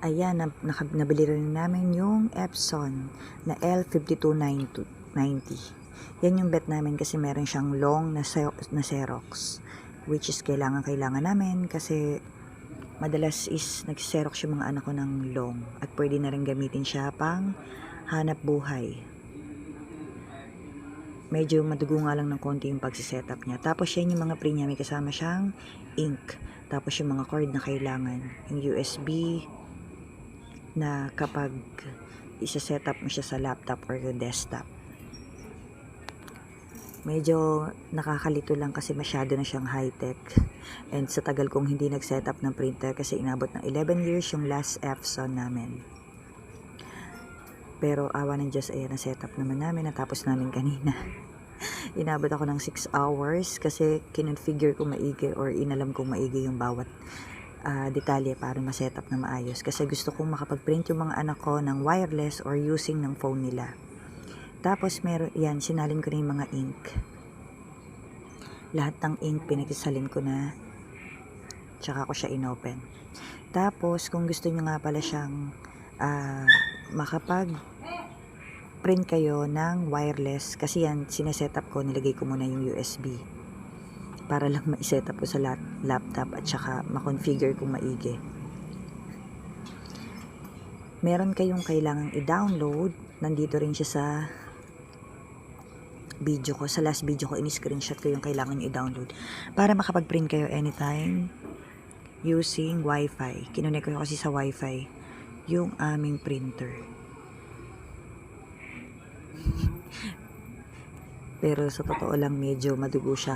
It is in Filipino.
Ayan, nabili rin namin yung Epson na L5290. Yan yung bet namin kasi meron siyang long na Xerox. Which is kailangan namin kasi madalas is nag-Xerox yung mga anak ko ng long. At pwede na rin gamitin siya pang hanap buhay. Medyo madugo nga lang ng konti yung pagsisetup niya. Tapos yan yung mga pre niya, may kasama siyang ink. Tapos yung mga cord na kailangan. Yung USB na kapag isa-setup mo siya sa laptop or desktop. Medyo nakakalito lang kasi masyado na siyang high-tech. And sa tagal kong hindi nag-setup ng printer kasi inabot ng 11 years yung last Epson namin. Pero awa ng Diyos, ayan, na-setup naman namin. Natapos namin kanina. Inabot ako ng 6 hours kasi kinonfigure ko maigi or inalam kong maigi yung bawat detalye para ma-setup na maayos. Kasi gusto kong makapag-print yung mga anak ko ng wireless or using ng phone nila. Tapos meron, yan, sinalin ko na yung mga ink. Lahat ng ink pinagsasalin ko na. Tsaka ko siya inopen. Tapos kung gusto nyo nga pala siyang makapag-print kayo ng wireless, kasi yan, sinesetup ko, nilagay ko muna yung USB. Para lang ma-setup ko sa laptop at saka ma-configure kung maigi. Meron kayong kailangang i-download. Nandito rin siya sa video ko. Sa last video ko, in-screenshot ko yung kailangan nyo i-download. Para makapag-print kayo anytime using Wi-Fi. Kinunik ko kasi sa Wi-Fi yung aming printer. Pero sa totoo lang, medyo madugo siya.